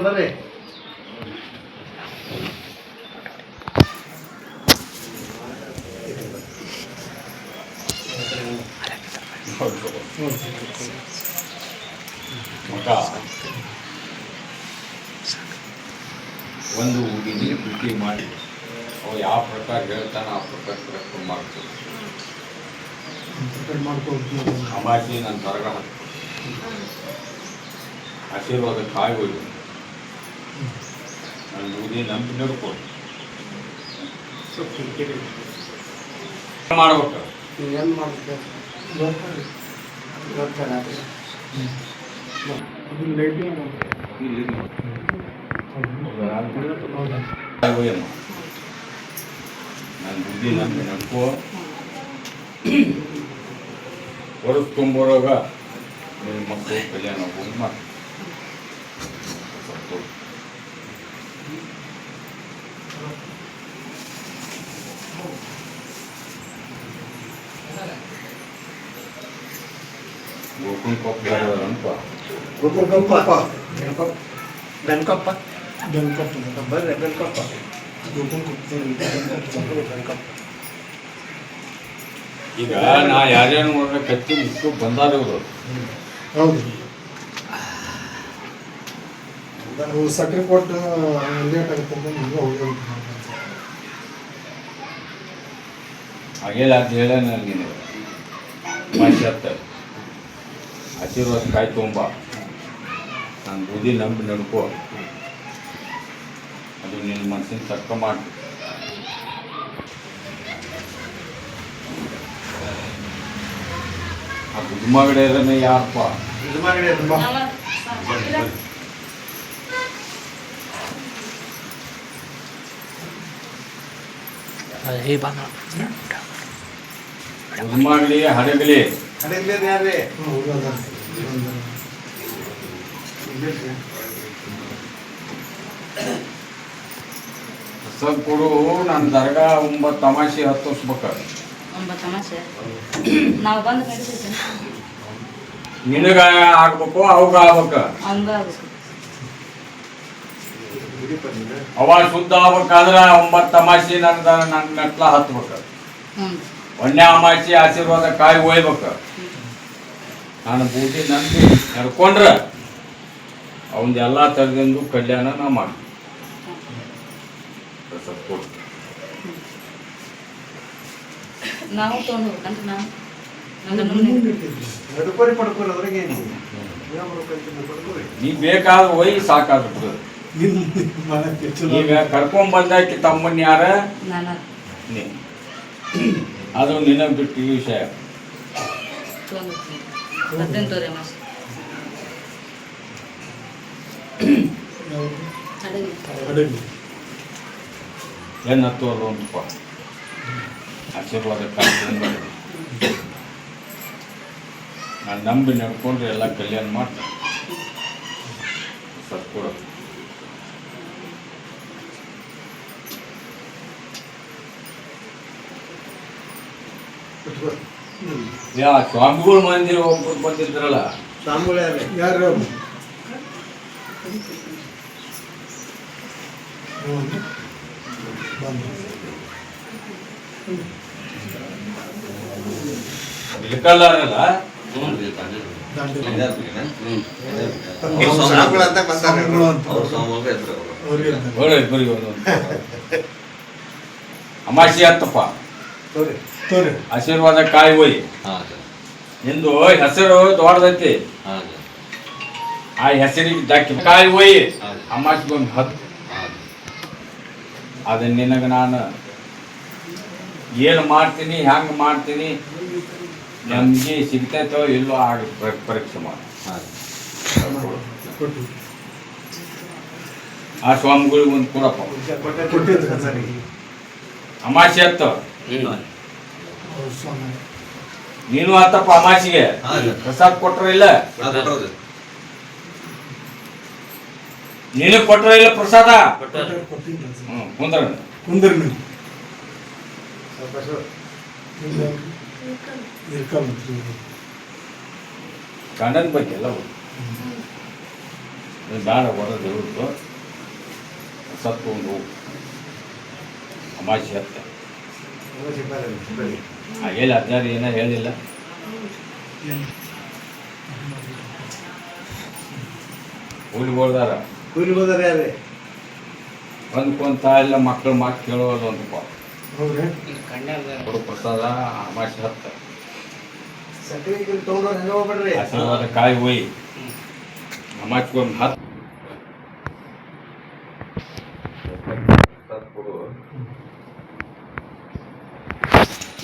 ಬರ್ರಿ. ಮಗ ಒಂದು ಹುಡುಗಿಗೆ ಭೇಟಿ ಮಾಡಿ ಅವ ಯಾವ ಪ್ರಕಾರ ಹೇಳ್ತಾನೆ ಆ ಪ್ರಕಾರ ಕರೆಕ್ಟ್ ಮಾಡ್ತೀವಿ. ಅಮಾಸಿ ನನ್ನ ಹೊರಗ ಆಶೀರ್ವಾದ ಕಾಯಿ ಹೋಗಿ ನನ್ನ ಬೂದಿ ನಂಬಿ ನಡ್ಕೊಂಡು ಮಾಡ್ಬೇಕು. ಏನು ಮಾಡ್ಬೇಕು ನನ್ನ ಬುದ್ಧಿ ನಂಬಿ ನಡ್ಕೋ. ವರ್ಷ ತುಂಬೋರಾಗ ನಿಮ್ಮ ಮಕ್ಕಳು ಕಲ್ಯಾಣ ಹೋಗಿ ಮಾಡಿ ಗೋಕುಲ್ ಕೊಪ್ಪ ಅನ್ಪ ಬೆನ್ಕಪ್ಪ ಬರ್ರಿ ಬೆನ್ಕಪ್ಪ. ಈಗ ನಾ ಯಾರ್ಯಾರು ನೋಡ್ರೆ ಕತ್ತಿ ಮುಟ್ಟು ಬಂದಾರ ಇವರು. ಹೌದು ಸಕ್ಕರೆ ಕೊಟ್ಟು ಲೇಟ್ ಆಗುತ್ತೆ ಹಾಗೆಲ್ಲ ಅಂತ ಹೇಳ ನನಗೆ ಮಾಸಿ ಹತ್ತ ಆಶೀರ್ವಾದ ಕಾಯಿ ತೊಂಬ ನಾನು ಬುದ್ಧಿ ನಂಬಿ ನಡ್ಕೋ. ಅದು ನಿನ್ನ ಮನಸ್ಸಿನ ತಕ್ಕ ಮಾಡಿ ಆ ಗುದ್ಮಗಡೆ ಅದನ್ನೇ ಯಾರಪ್ಪ ಗುದ್ಮಗಲಿ ಹಡಗಲಿ ಯಾರೇ ಹೊಸದ್ ಕೊಡು. ನನ್ನ ದರ್ಗಾ 9 ತಮಾಷೆ ಹತ್ತಿಸ್ಬೇಕ. ನಿನಗ ಆಗ್ಬೇಕು ಅವಾಗ ಆಗ್ಬೇಕ. ಅವ ಶುದ್ಧ ಆಗ್ಬೇಕಾದ್ರ 9 ತಮಾಷೆ ನನ್ನ ಮೆಟ್ಲ ಹತ್ಬೇಕ. ಒಂದೇ ಅಮಾಸಿ ಆಶೀರ್ವಾದ ಕಾಯಿ ಒಯ್ಬೇಕ. ನಾನು ಬೂದಿ ನಂಬಿ ನಡ್ಕೊಂಡ್ರ ಅವಂದೆಲ್ಲ ತರದಿಂದ ಕಲ್ಯಾಣ ನಾ ಮಾಡಿ ಕೊಡು. ನಾವು ನೀ ಬೇಕಾದ್ರೆ ಒಯ್ ಸಾಕಾಗ್ತದೆ. ಈಗ ಕರ್ಕೊಂಡ್ ಬಂದಾಕಿ ತಮ್ಮನ್ ಯಾರ ಅದು ನಿನಗ್ ಬಿಟ್ಟು ಈ ವಿಷಯ. ಏನು ಹತ್ತು ಒಂದಪ್ಪ ಆಶೀರ್ವಾದ ನಾನು ನಂಬಿ ನಡ್ಕೊಂಡ್ರೆ ಎಲ್ಲ ಕಲ್ಯಾಣ ಮಾಡ್ತಾರೆ. ಸತ್ಕೊಡ ಯಾ ಸ್ವಾಮಿಗಳು ಮಂದಿರ ಒಬ್ಬರು ಬಂದಿದ್ರಲ್ಲ ಸ್ವಾಮಿಗಳು ಯಾರು ಇಳ್ಕಲ್ಲಾರಲ್ಲ ಅಮಾಸಿ ಹತ್ತಪ್ಪ ಆಶೀರ್ವಾದ ಕಾಯಿ ಹೋಯ್. ನಿಂದು ಹೆಸರು ದೊಡ್ಡದೈತಿ. ಆ ಹೆಸರಿಗೆ ಕಾಯಿ ಹೋಯ್ ಅಮಾಸಿಗೊಂದು 10. ಅದನ್ನ ನಿನಗೆ ನಾನು ಏನು ಮಾಡ್ತೀನಿ ಹೆಂಗೆ ಮಾಡ್ತೀನಿ ನಮಗೆ ಸಿಗ್ತೈತೋ ಇಲ್ಲೋ ಆಗ ಪರೀಕ್ಷೆ ಮಾಡಿ ಆ ಸ್ವಾಮಿಗಳಿಗೆ ಒಂದು ಕೊಡಪ್ಪ. ಅಮಾಸಿ ಹತ್ತ ನೀನು ಹತ್ತಪ್ಪ ಅಮಾಸಿಗೆ ಪ್ರಸಾದ ಕೊಟ್ರ ಇಲ್ಲ ನೀನು ಕೊಟ್ರ ಇಲ್ಲ ಪ್ರಸಾದ ಕುಂದ್ರ ಗಂಡನ ಬಗ್ಗೆ ಎಲ್ಲ ಬೇಡ ಬರೋದು ಇವ್ರದ್ದು ಸತ್ತು ಒಂದು ಹೋಗು ಅಮಾಶಿ ಹತ್ತ ಹೇಳಿ ಅಜ್ಜಾರಿ ಏನೋ ಹೇಳಿಲ್ಲ ಹುಲಿಗೋದಾರ ಕೂಲಿಗೆ ಹೋದಾರ ಯಾರೇ ಬಂದ್ಕೊಂತ ಎಲ್ಲ ಮಕ್ಕಳು ಮಾತು ಕೇಳೋದು ಅಂತಪ್ಪ ಹೌದ್ರಿ ಕೊಡು ಪ್ರಸಾದ ಅಮಾಶಿ ಹತ್ತ ಸಕ್ಕರೆ ತೊಗೊಂಡವ್ರು ಹೆಂಗ ಹೋಗ್ಬೇಡ್ರಿ ಆಶೀರ್ವಾದ ಕಾಯಿ ಹೋಯ್ ಅಮಾಚ್ಕೊಂದು ಹತ್ತು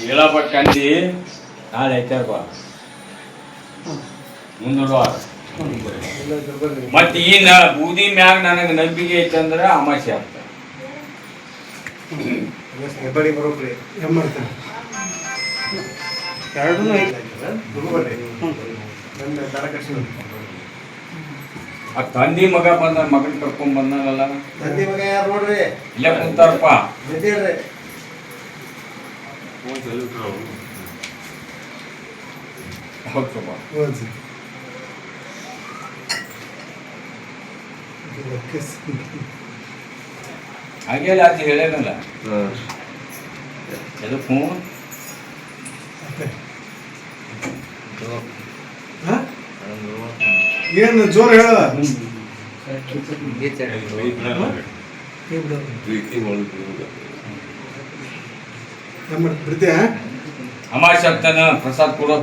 ಹೇಳಬೇಕಂದು ನಾಳೆ ಐತಾರ ಬಾ ಮುಂದೂರು ವಾರ ಮತ್ತೆ ಈ ಬೂದಿ ಮ್ಯಾಗ ನನಗೆ ನಂಬಿಕೆ ಐತಂದ್ರೆ ಅಮಾಸೆ ಆಗ್ತದೆ ಹೆಬ್ಬಡಿ ಬರೋಬ್ರಿ ಏನ್ ಮಾಡ್ತಾರೆ ಎರಡೂ ಬರ್ರಿ ನನ್ನ ದರ ಕಟ್ಸಿ ಆ ತಂದಿ ಮಗ ಬಂದ ಮಗನ್ ಕರ್ಕೊಂಡ್ ಬಂದನಲ್ಲ ತಂದಿ ಮಗ ಯಾರು ನೋಡ್ರಿ ಇಲ್ಲೇ ಕುಂತಾರಪ್ಪ ನಿಂತಿರ್ರಿ ಹೌದಪ್ಪ ಹೌದು ಹಾಗೆ ಆಚೆ ಹೇಳೇನಲ್ಲ ಎದಕ್ಕೂ ಏನು ಜೋರ್ ಹೇಳ ಬಿಡ್ತೀಯ ಅಮಾಶಕ್ತನ ಪ್ರಸಾದ್ ಕೊಡೋ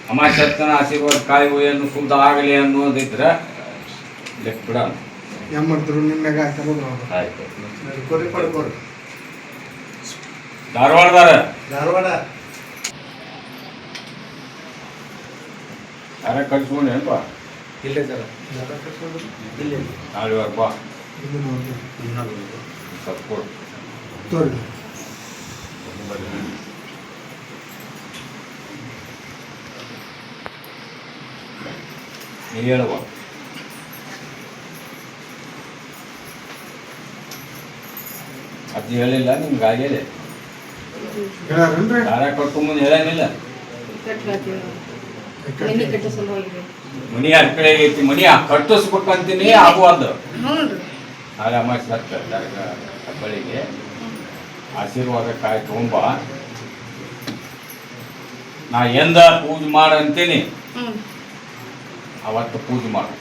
ಅಮಾಶಕ್ತನ ಆಶೀರ್ವಾದ ಕಾಯಿ ಒಯ್ಯನ್ನು ಶುದ್ಧ ಆಗಲಿ ಅನ್ನೋದಿದ್ರೆ ಲೆಕ್ಕ ಬಿಡ ಏನ್ ಮಾಡ್ತಾರೆ ನಿಮ್ಮಾಗ ಹಾಕೋದು ಆಯ್ತು ಕೊಡಿ ಕೊಡಿ ಕೊಡಿ ಧಾರವಾಡದಾರ ಧಾರವಾಡ ಯಾರ ಕಟ್ಸ್ಕೊಂಡೇನಪ್ಪ ಇಲ್ಲೇ ಸರ್ ದರ ಕಟ್ಸೋದು ಇಲ್ಲೇ ನಾಳೆವರೆಪ್ಪ ಇದು ನೋಡಿ ಸ್ವಲ್ಪ ಕೊಡು ತೋರಿ ನೀ ಹೇಳುವ ಅಜ್ಜಿ ಹೇಳಿಲ್ಲ ನಿಮ್ಗೆ ಆಗ್ಯದೆ ಹೇಳ್ಯಾರನ್ರಿ ದಾರ ಕಟ್ಕೊಂಬಂದು ಹೇಳೇನಿಲ್ಲ ಮನೆ ಕಟ್ಟೋ ಸಲುವಾಗಿ ಮನಿ ಆ ಕಡೆ ಐತಿ ಮನಿ ಕಟ್ಟಿಸ್ಬೇಕಂತೀನಿ ಆಗುವಲ್ದು ಹ್ಞೂ ರೀ ನಾಳೆ ಅಮಾಸಿ ಹತ್ತ ಹಬ್ಬಳಿಗೆ ಆಶೀರ್ವಾದ ಕಾಯಿ ತಗೊಂಬ ನಾ ಎಂದ ಪೂಜೆ ಮಾಡಂತೀನಿ ಹ್ಞೂ ಅವತ್ತು ಪೂಜೆ ಮಾಡು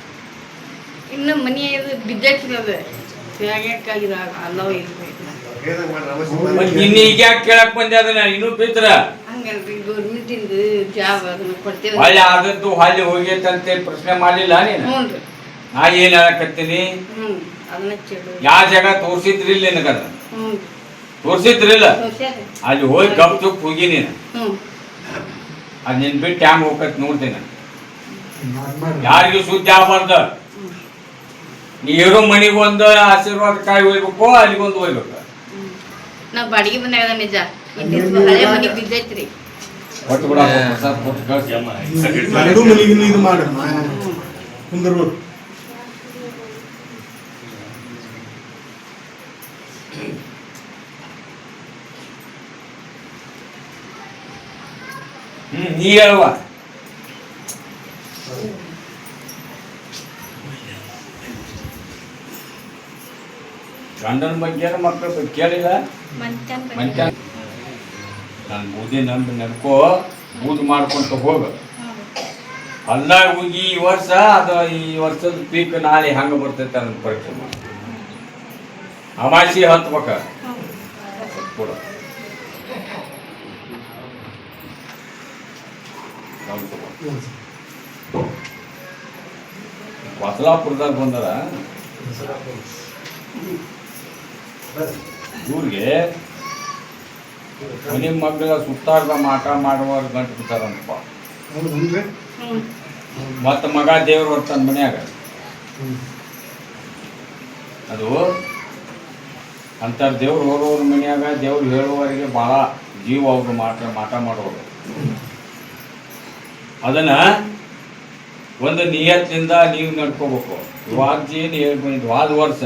ಇನ್ನು ಮನೆ ಇದು ಬಿದ್ದೈತಿ ಅದು ಯಾಕಾಗಿದ ಅಲ್ಲವ ಇರ್ಬೇಕು ಹೇಳ್ದಂಗೆ ಮಾಡ್ರಿ ಮತ್ತೆ ನಮಸ್ತೆ ಇನ್ನು ಈಗ ಯಾಕೆ ಕೇಳಕ್ ಬಂದೆ ಅದನ್ನ ಇನ್ನೂ ಬಿದ್ರ ಹಂಗಲ್ರಿ ಗೌರ್ಮೆಂಟಿಂದ ಜಾಬ್ ಅದನ್ನ ಕೊಡ್ತೇವೆ ಹೊಳ್ಳಿ ಆದದ್ದು ಹೊಳ್ಳಿ ಹೋಗೈತಂತೆ ಪ್ರಶ್ನೆ ಮಾಡಲಿಲ್ಲ ನೀನು ಹ್ಞೂ ರೀ ನಾ ಏನ್ ಹೇಳಕತ್ತೀನಿ ಹ್ಞೂ ಅದನ್ನ ಚೆಡು ಯಾವ ಜಾಗ ತೋರ್ಸಿದ್ರಿಲ್ಲ ನಿನಗದ ಹ್ಞೂ ತೋರ್ಸಿದ್ರಿಲ್ಲ ತೋರ್ಸ್ಯಾರ ಅಲ್ಲಿ ಹೋಗಿ ಗಪ್ ಚುಪ್ ಹೋಗಿ ನೀನು ಹ್ಞೂ ಅದ್ ನಿನ್ ಬಿಟ್ಟು ಹ್ಯಾಂಗ ಹೋಗತ್ ನೋಡ್ತೀನಿ ಮಾಡಿ ಯಾರಿಗೂ ಸುದ್ದಿ ಆಗ್ಬಾರ್ದು ನೀ ಇರೋ ಮನಿಗೆ ಒಂದು ಆಶೀರ್ವಾದ ಕಾಯಿ ಒಯ್ಬೇಕು ಅಲ್ಲಿಗೊಂದು ಒಯ್ಬೇಕು ನಾ ಬಾಡಿಗೆ ಮನ್ಯಾಗ ನಿಜ ಇಲ್ಲಿ ಹಳೆ ಮನೆ ಬಿದ್ದೈತ್ರಿ ಒಟ್ಟು ಕೂಡ ಪ್ರಸಾದ ಕೊಟ್ಟು ಕಳ್ಸಿ. ಎರಡು ಮನೆಗೂ ಇದು ಮಾಡಿ ಕುಂದರ್ಬೇಕು ನೀ ಹೇಳುವ ಗಂಡನ ಬಗ್ಗೆ ಮಕ್ಕಳ ಬಗ್ಗೆ ಕೇಳಿಲ್ಲ ಮಂಚ ನಾನು ಬೂದಿ ನಂಬಿ ನಡ್ಕೋ ಬೂದ್ ಮಾಡ್ಕೊಂತ ಹೋಗ ಅಲ್ಲ ಹೋಗಿ ಈ ವರ್ಷ ಅದು ಈ ವರ್ಷದ ಪೀಕ್ ನಾಳೆ ಹಂಗ ಬರ್ತೈತೆ ಅನ್ನೋ ಪರೀಕ್ಷೆ ಮಾಡಿ ಅಮಾಸಿ ಹತ್ಬೇಕ ಕೊಡ ಕೊಸಲಾಪುರದಾಗ ಬಂದಾರ ಇವ್ರಿಗೆ ಮನೆ ಮಕ್ಕಳ ಸುತ್ತಾರ್ದ ಮಾಟ ಮಾಡುವ ಗಂಟು ಬಿಡ್ತಾರಂತಪ್ಪ ಹೌದನ್ರಿ ಹ್ಞೂ ಮತ್ತ ಮಗ ದೇವ್ರು ಬರ್ತಾನ ಮನ್ಯಾಗ ಅದು ಅಂತಾರ ದೇವ್ರು ಹೋಗೋರ ಮನ್ಯಾಗ ದೇವ್ರು ಹೇಳುವವರೆಗೆ ಭಾಳ ಜೀವ ಅವ್ರು ಮಾಟ ಮಾಡೋರು ಅದನ್ನ ಒಂದು ನಿಯತ್ತಿಂದ ನೀವು ನಡ್ಕೋಬೇಕು ಇವಾಗ ಏನು ಹೇಳ್ಬಂದಿದ್ದು ವಾದ ವರ್ಷ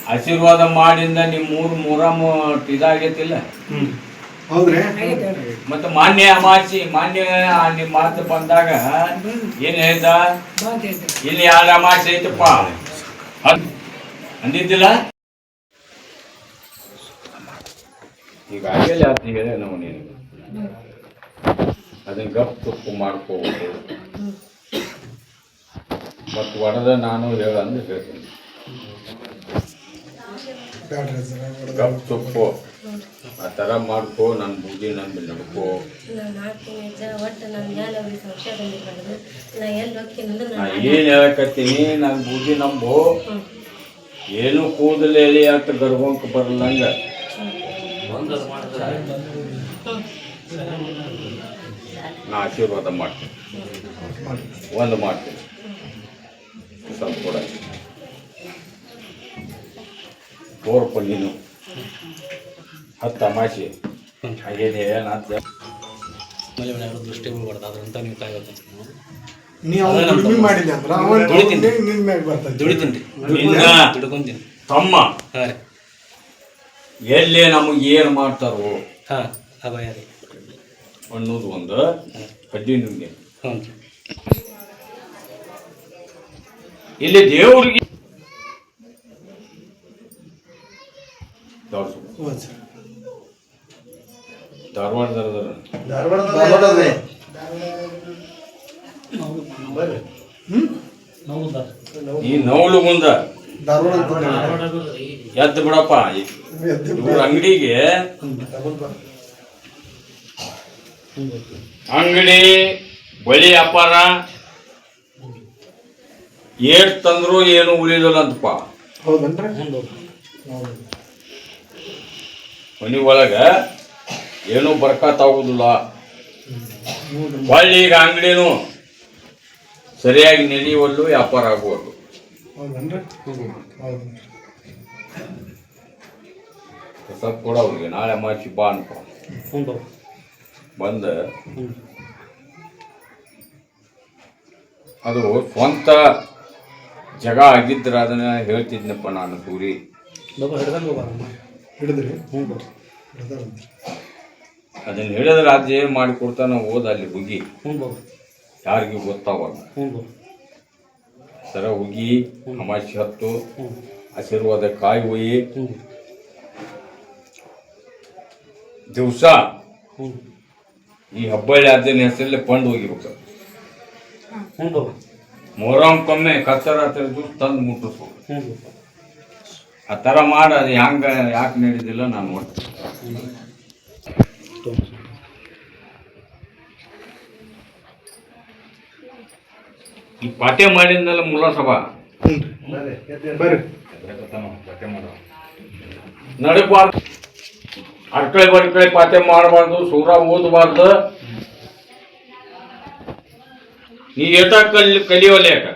ಆಶೀರ್ವಾದ ಮಾಡಿಂದ ನಿಮ್ಮ ಮೂರಮ್ಮ ಇದಾಗೈತಿಲ್ಲ ಹೌದ್ರಿ ಮತ್ತೆ ಮಾನ್ಯ ಅಮಾಸಿ ಮಾನ್ಯ ನಿಮ್ಮ ಮಾತು ಬಂದಾಗ ಏನ್ ಹೇಳ್ದ ಇಲ್ಲಿ 2 ಅಮಾಸೆ ಐತಪ್ಪ ಅಂದಿದ್ದಿಲ್ಲ. ಈಗ ಆಗಲೇ ಆತ ಹೇಳ ನಾವು ನೀನು ಅದನ್ನ ಗಪ್ ತುಪ್ಪು ಮಾಡ್ಕೋಬೋದು ಮತ್ತು ಒಡೆದ ನಾನು ಹೇಳಂದು ಹೇಳ್ತೀನಿ. ಗಪ್ ತುಪ್ಪು ಆ ಥರ ಮಾಡ್ಕೋ, ನನ್ನ ಬುದ್ಧಿ ನಂಬಿ ನಡ್ಕೋ. ನಾ ಏನು ಹೇಳಕತ್ತೀನಿ, ನನ್ನ ಬುದ್ಧಿ ನಂಬು. ಏನು ಕೂದಲು ಎಳಿ ಅಂತ ಗರ್ಭಂಕ ಬರಲ್ಲಂಗ ನಾ ಆಶೀರ್ವಾದ ಮಾಡ್ತೀನಿ. ಒಂದು ಮಾಡ್ತೀನಿ ಸ್ವಲ್ಪ ಕೂಡ ತೋರ್ಪ ನೀನು 10 ಅಮಾಸೆ ಹಾಗೇನೆ ಏನಾದ ದೃಷ್ಟಿ ಬೀಳ್ಬಾರ್ದು ಅದ್ರಂತ ನೀವು ಕಾಯ್ಬೇಕು. ನೀವು ದುಡಿಮೆ ಮಾಡಿದೆ ಅಂದ್ರೆ ನಿನ್ನ ಮ್ಯಾಗ ಬರ್ತದೆ. ದುಡಿತೀನಿ ನಿನ್ನ ದುಡ್ಕೊಂತೀನಿ ತಮ್ಮ ಹಾಂ ರೀ ಎಲ್ಲೇ ನಮಗೆ ಏನು ಮಾಡ್ತಾರೋ ಹಾಂ ಅಭಯ ರೀ ಅನ್ನೋದು ಒಂದು ಕಡ್ಡಿ ನಿಮಗೆ. ಹ್ಞೂ ರೀ ಇಲ್ಲಿ ದೇವ್ರಿಗೆ ಧಾರವಾಡದಲ್ಲಿ ಈ ನವಲುಗುಂದ ಧಾರವಾಡ ಎದ್ದು ಬಿಡಪ್ಪ. ಇವ್ರ ಅಂಗಡಿಗೆ ಅಂಗಡಿ ಬಳಿ ವ್ಯಾಪಾರ ಏಟ್ ತಂದ್ರು ಏನು ಉಳಿದಿಲ್ಲ ಅಂತಪ್ಪ. ಹೌದನ್ರಿ ಮನೆ ಒಳಗ ಏನೂ ಬರ್ಕತ್ತಾಗುದಿಲ್ಲ. ಹೊಳ್ಳಿ ಈಗ ಅಂಗಡಿನೂ ಸರಿಯಾಗಿ ನಡೆಯುವಲ್ಲು, ವ್ಯಾಪಾರ ಆಗುವಲ್ಲು. ಹೌದನ್ರಿ ಹೌದು ಸ್ವಲ್ಪ ಕೂಡ ಅವ್ರಿಗೆ ನಾಳೆ ಅಮಾಸಿ ಬಾ ಅನ್ಕೊ ಬಂದ ಅದು ಸ್ವಂತ ಜಗ ಆಗಿದ್ರೆ ಅದನ್ನ ಹೇಳ್ತಿದ್ನಪ್ಪ ನಾನು ಸೂರಿ. ಹಿಡಿದ್ರಿ ಅದನ್ನ ಹೇಳಿದ್ರೆ ಅದು ಏನು ಮಾಡಿಕೊಡ್ತಾನ ಓದ ಅಲ್ಲಿ ಹುಗಿ ಯಾರಿಗೂ ಗೊತ್ತಾವಾಗ ಸರ ಹುಗಿ ಅಮಾಸಿ ಹತ್ತು ಆಶೀರ್ವಾದ ಕಾಯಿ ಒಯ್ಯಿ ದಿವಸ ಈ ಹಬ್ಬಳ್ಳಿ ಅದೇನ ಹೆಸರಲ್ಲಿ ಪಂಡ್ ಹೋಗಿಬೇಕು. ಮೊಹರಂಕೊಮ್ಮೆ ಕತ್ತರ ದಿವಸ ತಂದು ಮುಟ್ಟಿಸ್ಬೇಕು. ಆ ಥರ ಮಾಡಿ ಅದು ಹೆಂಗ ಯಾಕೆ ನಡೀದಿಲ್ಲ ನಾನು ಒಟ್ಟು ಈ ಪಾಠ್ಯ ಮಾಡಿದ್ನಲ್ಲ ಮುಲ್ಲಾ ಸಭಾ ಬರ್ರಿ ನಡಕಬಾರ್ದು, ಅಡ್ಕಳೆ ಬಡ್ಕಳೆ ಪಾಠ್ಯ ಮಾಡಬಾರ್ದು, ಸೂರ ಓದಬಾರ್ದು. ನೀ ಏಟ ಕಲಿಯೋಲ್ಲ ಯಾಕ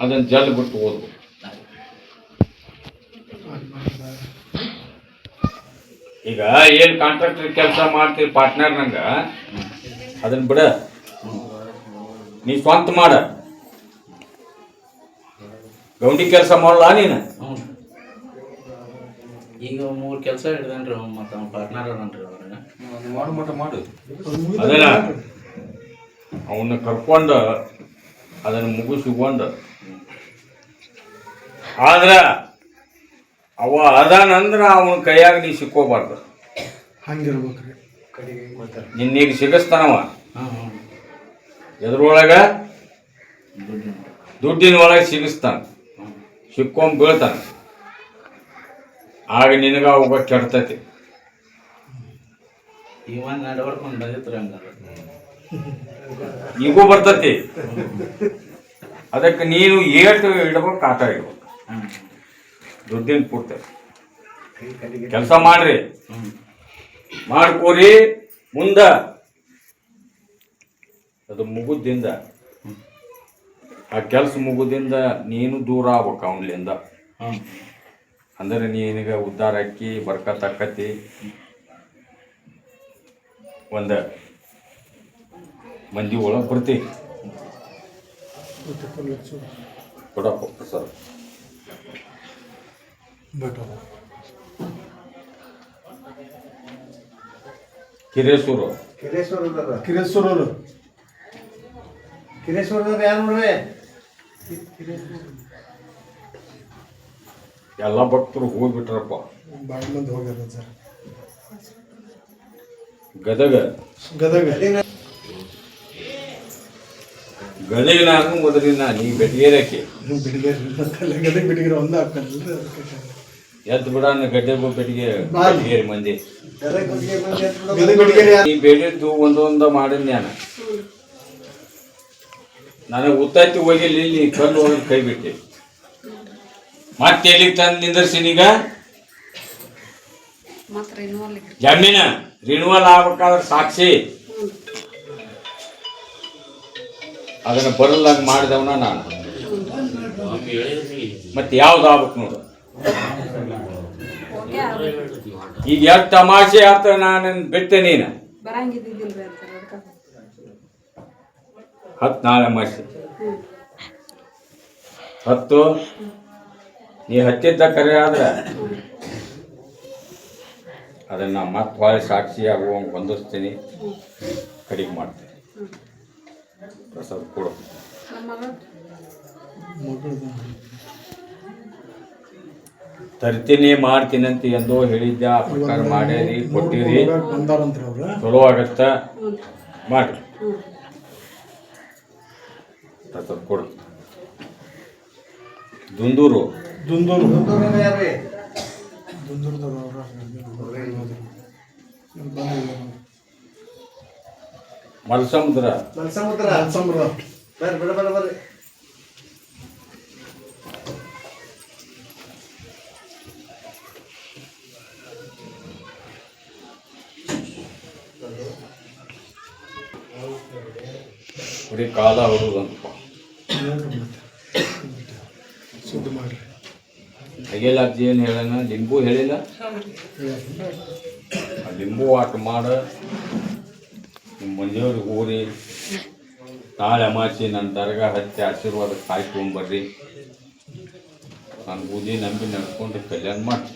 ಅದನ್ನ ಜಲ್ ಬಿಟ್ಟು ಓದ್ಬೇಕು. ಈಗ ಏನು ಕಾಂಟ್ರಾಕ್ಟರ್ ಕೆಲಸ ಮಾಡ್ತೀರಿ ಪಾರ್ಟ್ನರ್ ನಂಗ ಅದನ್ನ ಬಿಡ, ನೀ ಸ್ವಂತ ಮಾಡ. ಗೌಂಡಿ ಕೆಲಸ ಮಾಡಲ್ಲ ನೀನು. ಈಗ 3 ಕೆಲಸ ಹಿಡ್ದನ್ರಿ ಮತ್ತು ಪಾರ್ಟ್ನರ್ ಅದನ್ರಿ ಮಾಡು ಮಟ್ಟ ಮಾಡು. ಅದನ್ನ ಅವನ್ನ ಕರ್ಕೊಂಡು ಅದನ್ನು ಮುಗಿಸಿಕೊಂಡು ಆದ್ರೆ ಅವ ಅದಾನಂದ್ರೆ ಅವನ ಕೈಯಾಗ ನೀ ಸಿಕ್ಕೋಬಾರ್ದು. ಹಂಗಿರ್ಬೇಕ್ರಿ ನಿನ್ನೀಗ ಸಿಗಸ್ತಾನವ ಎದ್ರೊಳಗ ದುಡ್ಡಿನ ಒಳಗೆ ಸಿಗಿಸ್ತಾನ, ಸಿಕ್ಕೊಂಡ್ ಬೀಳ್ತಾನ. ಆಗ ನಿನಗ ಅವಾಗ ಕೆಡ್ತೈತಿ. ಇವನ್ ನಡ್ವರ್ಕೊಂಡು ಬಂದಿತ್ತು ಹಂಗಾರೆ ಈಗೂ ಬರ್ತತಿ. ಅದಕ್ಕೆ ನೀನು ಏಟು ಇಡ್ಬೇಕು ಆಟ ಇಡ್ಬೇಕು. ದುಡ್ಡಿನ ಪೂರ್ತಿ ಕೆಲಸ ಮಾಡ್ರಿ, ಮಾಡ್ಕೋರಿ. ಮುಂದ ಅದು ಮುಗುದಿಂದ ಆ ಕೆಲಸ ಮುಗುದಿಂದ ನೀನು ದೂರ ಆಗ್ಬೇಕು ಅವನ್ಲಿಂದ. ಅಂದ್ರೆ ನೀನೀಗ ಉದ್ಧಾರ ಹಾಕಿ ಬರ್ಕತ್ತಕ್ಕತಿ ಒಂದು ಮಂದಿ ಒಳಗೆ ಬರ್ತಿ ಕೊಡಪ್ಪ ಸರ್. ಕಿರೇಸೂರು ಕಿರೇಶ್ವರದವ್ರ ಕಿರೇಶ್ವರರು ಕಿರೇಶ್ವರದವ್ರ ಯಾರು ನೋಡ್ರಿ ಎಲ್ಲ ಭಕ್ತರು ಹೋಗ್ಬಿಟ್ರಪ್ಪ. ಭಾಳ ಮಂದಿ ಹೋಗ್ಯಾರ ಸರ್. ಗದಗ ಗದಗಿನ ಹಾಕು ಮೊದಲಿನ ನೀ ಬೆಟಗೇರಕ್ಕೆ ಗದಗ ಬಿಟ್ಟಿಗಿರೋ ಒಂದೇ ಹಾಕಲ್ಲ ಎದ್ದು ಬಿಡಾನ ಗಡ್ಡೆಗೂ ಬೆಟಗೇರಿ ಮಂದಿ ಗದಗ ಬಿಟ್ಟಿಗೆ ನೀ ಬೇಡಿದ್ದು ಒಂದೊಂದ ಮಾಡಿದ್ ನನಗೆ ಉತ್ತೈತಿ ಹೋಗಿಲ್ಲ ಇಲ್ಲಿ ಕಲ್ಲು ಹೋಗಿ ಕೈ ಬಿಟ್ಟೆ. ಮತ್ತೆ ಎಲ್ಲಿಗೆ ತಂದು ನಿಂದರ್ಸಿನೀಗ ಜಮೀನ ರಿನ್ಯೂವಲ್ ಆಗ್ಬೇಕಾದ್ರೆ ಸಾಕ್ಷಿ ಅದನ್ನ ಬರಲ್ಲಂಗ ಮಾಡಿದವನ ನಾನು. ಮತ್ತೆ ಯಾವ್ದು ಆಗ್ಬೇಕು ನೋಡು. ಈಗ ಎಷ್ಟು ತಮಾಷೆ ಆತ ನಾನು ಬಿಟ್ಟೆ ನೀನು 10 ನಾಳೆ ಅಮಾಸೆ 10 ನೀ ಹತ್ತಿದ್ದ ಕರೆ ಆದ್ರೆ ಅದನ್ನ ಮತ್ತೆ ಭಾಳ ಸಾಕ್ಷಿ ಆಗುವಂಗೆ ಹೊಂದಿಸ್ತೀನಿ, ಕಡಿಮೆ ಮಾಡ್ತೀನಿ. ಪ್ರಸಾದ ಕೊಡು. ತರ್ತೀನಿ ಮಾಡ್ತೀನಿ ಅಂತ ಎಂದೋ ಹೇಳಿದ್ದೆ, ಆ ಪ್ರಕಾರ ಮಾಡ್ಯಾರಿ ಕೊಟ್ಟಿರಿ, ಬಂದಾರಂತ್ರಿ ಅವ್ರು. ಚಲೋ ಆಗತ್ತ ಮಾಡ್ರಿ. ಪ್ರಸಾದ ಕೊಡು. ದುಂದೂರು ಯಾರ್ರಿ ದುಂದೂರ್ದವ್ರು ಅವ್ರು ಮಲ್ಸಮುದ್ರ ಮಲ್ಸಮುದ್ರ ಸಂಭ್ರಮ ಬರ್ರಿ ಬರೀ ಕಾಲ ಹೊಡುದಂತಪ್ಪ. ಸುದ್ದಿ ಮಾಡ್ರಿ. ಹಗೆಲ್ಲ ಅಜ್ಜಿ ಏನು ಹೇಳೋಣ, ಲಿಂಬು ಹೇಳಿಲ್ಲ. ಆ ಲಿಂಬು ಆಟ ಮಾಡ, ನಿಮ್ಮ ಮನೆಯವ್ರಿಗೆ ಊರಿ ನಾಳೆ ಅಮಾಸಿ ನನ್ನ ದರ್ಗಾ ಹತ್ತಿ ಆಶೀರ್ವಾದ ಕಾಯಿ ತೊಗೊಂಬರ್ರಿ. ನಾನು ಬೂದಿ ನಂಬಿ ನಡ್ಕೊಂಡು ಕಲ್ಯಾಣ ಮಾಡಿ